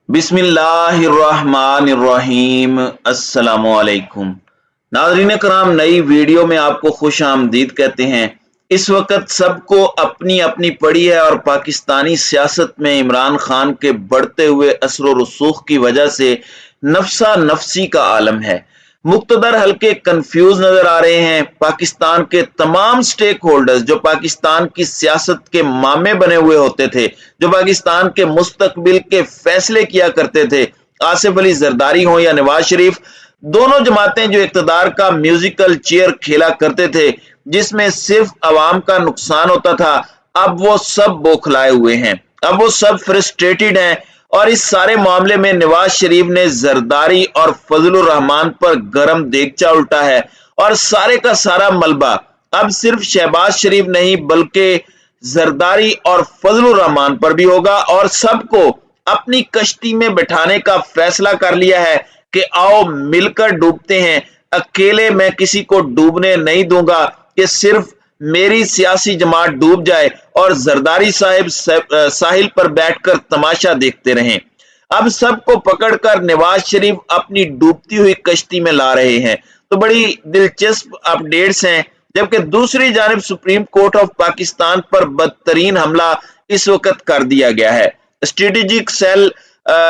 बिस्मिल्लाहिर्रहमानिर्रहीम। अस्सलामुअलैकुम नाज़रीन कराम, नई वीडियो में आपको खुश आमदीद कहते हैं। इस वक्त सबको अपनी अपनी पड़ी है और पाकिस्तानी सियासत में इमरान खान के बढ़ते हुए असर व रसूख की वजह से नफसा नफसी का आलम है। मुक्तदर हल्के कंफ्यूज नजर आ रहे हैं। पाकिस्तान के तमाम स्टेक होल्डर्स जो पाकिस्तान की सियासत के मामे बने हुए होते थे, जो पाकिस्तान के मुस्तकबिल के फैसले किया करते थे, आसिफ अली जरदारी हो या नवाज शरीफ, दोनों जमातें जो इक्तदार का म्यूजिकल चेयर खेला करते थे जिसमें सिर्फ अवाम का नुकसान होता था, अब वो सब बौखलाए हुए हैं। अब वो सब फ्रस्ट्रेटेड हैं और इस सारे मामले में नवाज शरीफ ने जरदारी और फजलुर रहमान पर गरम देगचा उल्टा है और सारे का सारा मलबा अब सिर्फ शहबाज शरीफ नहीं बल्कि जरदारी और फजलुर रहमान पर भी होगा और सबको अपनी कश्ती में बिठाने का फैसला कर लिया है कि आओ मिलकर डूबते हैं। अकेले मैं किसी को डूबने नहीं दूंगा कि सिर्फ मेरी सियासी जमात डूब जाए और जरदारी साहिब साहिल पर बैठकर तमाशा देखते रहें। अब सबको पकड़कर नवाज शरीफ अपनी डूबती हुई कश्ती में ला रहे हैं। तो बड़ी दिलचस्प अपडेट्स हैं। जबकि दूसरी जानिब सुप्रीम कोर्ट ऑफ पाकिस्तान पर बदतरीन हमला इस वक्त कर दिया गया है। स्ट्रेटेजिक सेल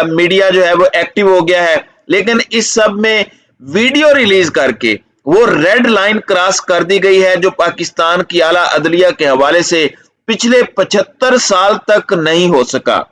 मीडिया जो है वो एक्टिव हो गया है, लेकिन इस सब में वीडियो रिलीज करके वो रेड लाइन क्रॉस कर दी गई है जो पाकिस्तान की आला अदलिया के हवाले से पिछले 75 साल तक नहीं हो सका।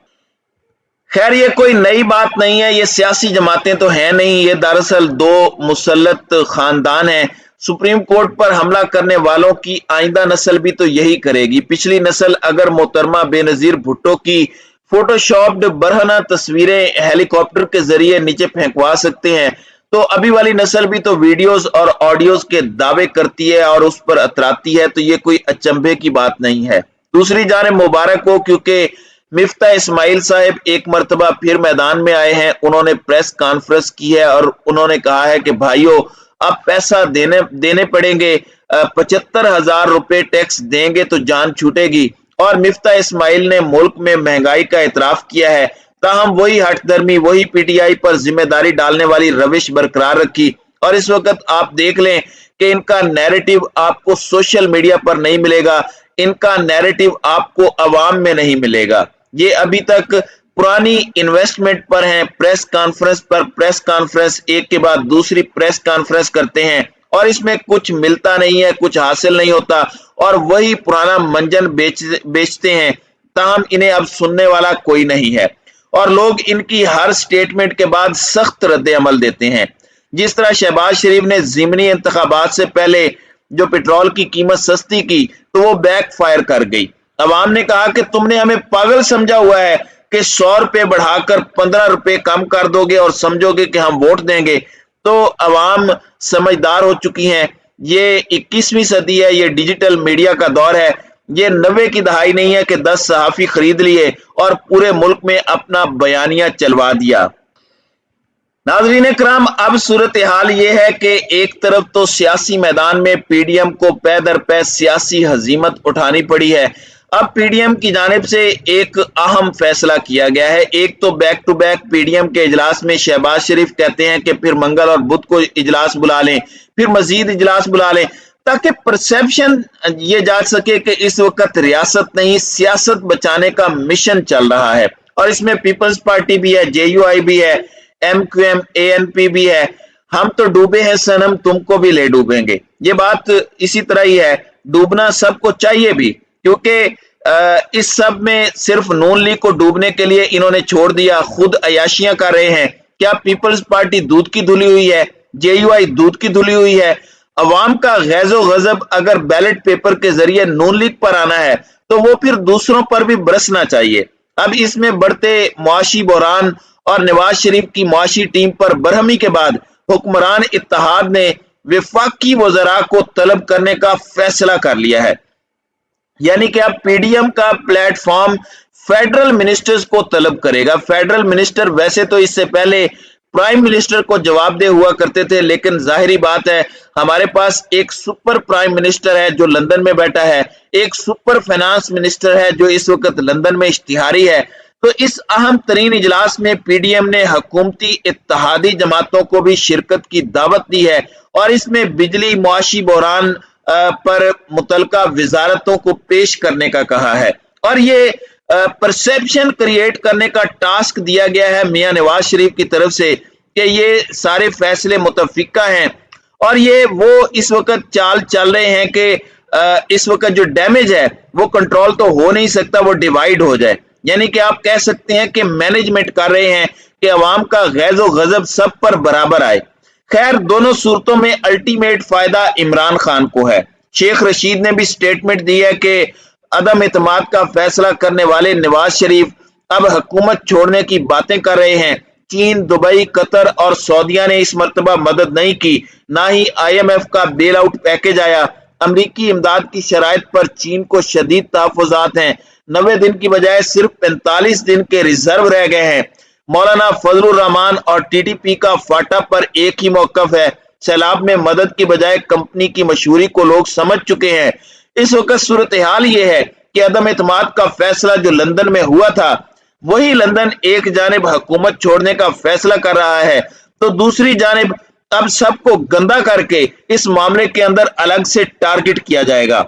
खैर, ये कोई नई बात नहीं है, ये सियासी जमातें तो हैं नहीं, ये दरअसल दो मुसल्लत खानदान हैं। सुप्रीम कोर्ट पर हमला करने वालों की आइंदा नस्ल भी तो यही करेगी। पिछली नस्ल अगर मोहतरमा बेनजीर भुट्टो की फोटोशॉप्ड बरहना तस्वीरें हेलीकॉप्टर के जरिए नीचे फेंकवा सकते हैं, तो अभी वाली नस्ल भी तो वीडियोस और ऑडियोज के दावे करती है और उस पर अतराती है, तो ये कोई अचंभे की बात नहीं है। दूसरी जानिब मुबारक हो, क्योंकि मिफ्ता इस्माइल साहब एक मरतबा फिर मैदान में आए हैं। उन्होंने प्रेस कॉन्फ्रेंस की है और उन्होंने कहा है कि भाइयों, अब पैसा देने पड़ेंगे, 75,000 रुपए टैक्स देंगे तो जान छूटेगी। और मिफ्ता इस्माइल ने मुल्क में महंगाई का इतराफ किया है, ताहम वही हठधर्मी, वही पीटीआई पर जिम्मेदारी डालने वाली रविश बरकरार रखी। और इस वक्त आप देख लें कि इनका नैरेटिव आपको सोशल मीडिया पर नहीं मिलेगा, इनका नैरेटिव आपको अवाम में नहीं मिलेगा। ये अभी तक पुरानी इन्वेस्टमेंट पर हैं, प्रेस कॉन्फ्रेंस पर प्रेस कॉन्फ्रेंस, एक के बाद दूसरी प्रेस कॉन्फ्रेंस करते हैं और इसमें कुछ मिलता नहीं है, कुछ हासिल नहीं होता और वही पुराना मंजन बेचते हैं। ताहम इन्हें अब सुनने वाला कोई नहीं है और लोग इनकी हर स्टेटमेंट के बाद सख्त रद्द अमल देते हैं। जिस तरह शहबाज शरीफ ने ज़िमनी इंतखाबात से पहले जो पेट्रोल की कीमत सस्ती की तो वो बैक फायर कर गई। अवाम ने कहा कि तुमने हमें पागल समझा हुआ है कि 100 रुपए बढ़ाकर 15 रुपए कम कर दोगे और समझोगे कि हम वोट देंगे। तो अवाम समझदार हो चुकी हैं। ये 21वीं सदी है, ये डिजिटल मीडिया का दौर है। ये 90 की दहाई नहीं है कि 10 सहाफी खरीद लिए और पूरे मुल्क में अपना बयानिया चलवा दिया। नाज़रीन कराम, अब सूरत हाल ये है कि एक तरफ तो सियासी मैदान में पीडीएम को पै दर पै सियासी हजीमत उठानी पड़ी है। अब पीडीएम की जानिब से एक अहम फैसला किया गया है। एक तो बैक टू बैक पीडीएम के इजलास में शहबाज शरीफ कहते हैं कि फिर मंगल और बुध को इजलास बुला लें, फिर मजीद इजलास बुला लें, ताकि परसेप्शन ये जा सके कि इस वक्त रियासत नहीं सियासत बचाने का मिशन चल रहा है। और इसमें पीपल्स पार्टी भी है, जेयूआई भी है, एमक्यूएम एएनपी भी है। हम तो डूबे हैं सनम, तुमको भी ले डूबेंगे। ये बात इसी तरह ही है, डूबना सबको चाहिए भी, क्योंकि इस सब में सिर्फ नून लीग को डूबने के लिए इन्होंने छोड़ दिया, खुद अयाशियां कर रहे हैं। क्या पीपल्स पार्टी दूध की धुली हुई है? जेयूआई दूध की धुली हुई है? अवाम का गैजो गजब अगर बैलेट पेपर के जरिए नून लीग पर आना है तो वो फिर दूसरों पर भी बरसना चाहिए। अब इसमें बढ़ते मुआशी बहरान और नवाज शरीफ की मुआशी टीम पर बरहमी के बाद हुक्मरान इत्तेहाद ने वफाकी वज़रा को तलब करने का फैसला कर लिया है। यानी कि अब पीडीएम का प्लेटफॉर्म फेडरल मिनिस्टर्स को तलब करेगा। फेडरल मिनिस्टर वैसे तो इससे पहले प्राइम मिनिस्टर को जवाबदेह हुआ करते थे, लेकिन जाहिरी बात है हमारे पास एक सुपर प्राइम मिनिस्टर है जो लंदन में बैठा है, एक सुपर फाइनेंस मिनिस्टर है जो इस वक्त लंदन में इश्तिहारी है। तो इस अहम तरीन इजलास में पीडीएम ने हुकूमती इत्तेहादी जमातों को भी शिरकत की दावत दी है और इसमें बिजली मुआशी बहरान पर मुतलका वजारतों को पेश करने का कहा है और ये परसेप्शन क्रिएट करने का टास्क दिया गया है मियां नवाज शरीफ की तरफ से कि ये सारे फैसले मुतफिका हैं और ये वो इस वक्त चाल चल रहे हैं कि इस वक्त जो डैमेज है वो कंट्रोल तो हो नहीं सकता, वो डिवाइड हो जाए। यानी कि आप कह सकते हैं कि मैनेजमेंट कर रहे हैं कि अवाम का गैज़ो गजब सब पर बराबर आए। खैर, दोनों सूरतों में अल्टीमेट फायदा इमरान खान को है। शेख रशीद ने भी स्टेटमेंट दी है कि अदम इत्मीनान का फैसला करने वाले नवाज शरीफ अब हुकूमत छोड़ने की बातें कर रहे हैं। चीन, दुबई, कतर और सऊदीया ने इस मर्तबा मदद नहीं की, ना ही IMF का बेल आउट पैकेज आया। अमरीकी इमदाद की शराइत पर चीन को शदीद तहफ़्फ़ुज़ात हैं। 90 दिन की बजाय सिर्फ 45 दिन के रिजर्व रह गए हैं। मौलाना फजलुर रहमान और TTP का फाटा पर एक ही मौक़िफ़ है। सैलाब में मदद की बजाय कंपनी की मशहूरी को लोग समझ चुके हैं। इस वक्त सूरत हाल ये है कि अदम इत्मीनान का फैसला जो लंदन में हुआ था, वही लंदन एक जानिब हुकूमत छोड़ने का फैसला कर रहा है, तो दूसरी जानिब अब सबको गंदा करके इस मामले के अंदर अलग से टारगेट किया जाएगा।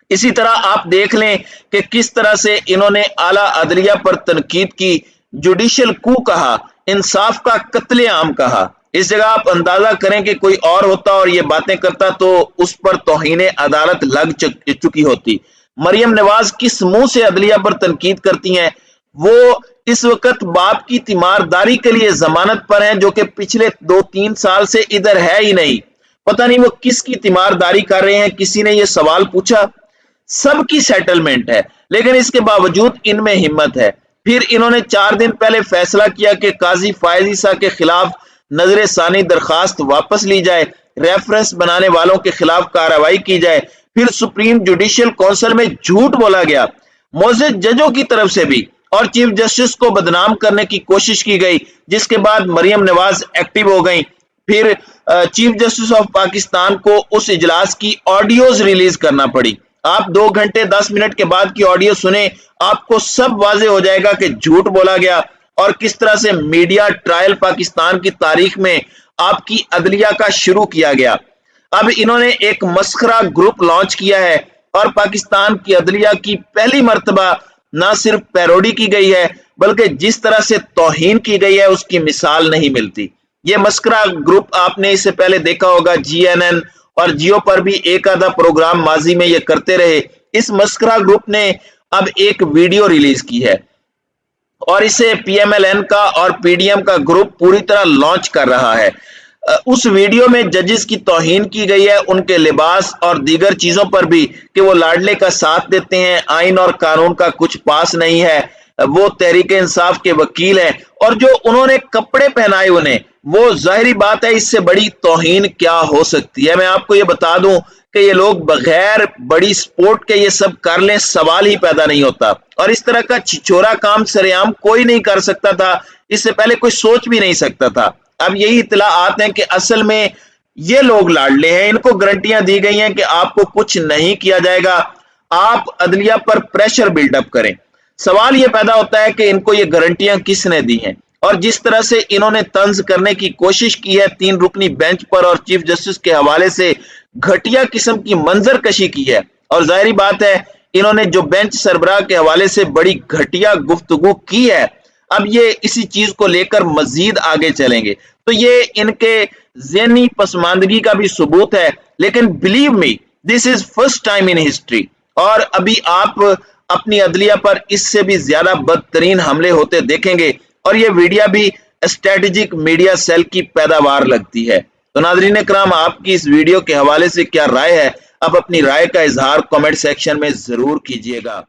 इसी तरह आप देख लें कि किस तरह से इन्होंने आला अदलिया पर तनकीद की, जुडिशल कू कहा, इंसाफ का कत्लेआम कहा। इस जगह आप अंदाजा करें कि कोई और होता और ये बातें करता तो उस पर तौहीन अदालत लग चुकी होती। मरियम नवाज किस मुंह से अदलिया पर तनकीद करती हैं? वो इस वक्त बाप की तीमारदारी के लिए जमानत पर हैं, जो कि पिछले 2-3 साल से इधर है ही नहीं। पता नहीं वो किसकी तीमारदारी कर रहे हैं, किसी ने ये सवाल पूछा? सबकी सेटलमेंट है, लेकिन इसके बावजूद इनमें हिम्मत है। फिर इन्होंने 4 दिन पहले फैसला किया कि काजी फायज ईसा के खिलाफ नजर सानी दरखास्त वापस ली जाए, रेफरेंस बनाने वालों के खिलाफ कार्रवाई की जाए। फिर सुप्रीम जुडिशियल काउंसिल में झूठ बोला गया, मोअज़्ज़ज़ जजों की तरफ से भी, और चीफ जस्टिस को बदनाम करने की कोशिश की गई, जिसके बाद मरियम नवाज एक्टिव हो गई। फिर चीफ जस्टिस ऑफ पाकिस्तान को उस इजलास की ऑडियोज रिलीज करना पड़ी। आप 2 घंटे 10 मिनट के बाद की ऑडियो सुने, आपको सब वाजे हो जाएगा कि झूठ बोला गया और किस तरह से मीडिया ट्रायल पाकिस्तान की तारीख में आपकी अदलिया का शुरू किया गया। अब इन्होंने एक मस्खरा ग्रुप लॉन्च किया है और पाकिस्तान की अदलिया की पहली मर्तबा ना सिर्फ पैरोडी की गई है, बल्कि जिस तरह से तौहीन की गई है उसकी मिसाल नहीं मिलती। ये मस्खरा ग्रुप आपने इससे पहले देखा होगा, GNN और जियो पर भी एक आधा प्रोग्राम माजी में ये करते रहे। इस मस्खरा ग्रुप ने अब एक वीडियो रिलीज की है और इसे PMLN का और PDM का ग्रुप पूरी तरह लॉन्च कर रहा है। उस वीडियो में जजेस की तौहीन की गई है, उनके लिबास और दीगर चीजों पर भी, कि वो लाडले का साथ देते हैं, आइन और कानून का कुछ पास नहीं है, वो तहरीक इंसाफ के वकील हैं, और जो उन्होंने कपड़े पहनाए उन्हें, वो जाहिरी बात है इससे बड़ी तौहीन क्या हो सकती है। मैं आपको ये बता दूं कि ये लोग बगैर बड़ी सपोर्ट के ये सब कर लें, सवाल ही पैदा नहीं होता। और इस तरह का छिछोरा काम सरेआम कोई नहीं कर सकता था, इससे पहले कोई सोच भी नहीं सकता था। अब यही इत्तलाआत हैं कि असल में ये लोग लाडले हैं, इनको गारंटियां दी गई हैं कि आपको कुछ नहीं किया जाएगा, आप अदलिया पर प्रेशर बिल्डअप करें। सवाल ये पैदा होता है कि इनको ये गारंटियां किसने दी हैं, और जिस तरह से इन्होंने तंज करने की कोशिश की है 3 रुकनी बेंच पर और चीफ जस्टिस के हवाले से घटिया किस्म की मंजर कशी की है, और जाहिर बात है इन्होंने जो बेंच सरबराह के हवाले से बड़ी घटिया गुफ्तगू की है, अब ये इसी चीज को लेकर मजीद आगे चलेंगे। तो ये इनके ज़हनी पसमानदगी का भी सबूत है, लेकिन believe me, this is first time in history. और अभी आप अपनी अदलिया पर इससे भी ज्यादा बदतरीन हमले होते देखेंगे, और ये वीडियो भी स्ट्रेटेजिक मीडिया सेल की पैदावार लगती है। तो नाज़रीन इकराम, आपकी इस वीडियो के हवाले से क्या राय है? आप अपनी राय का इजहार कमेंट सेक्शन में जरूर कीजिएगा।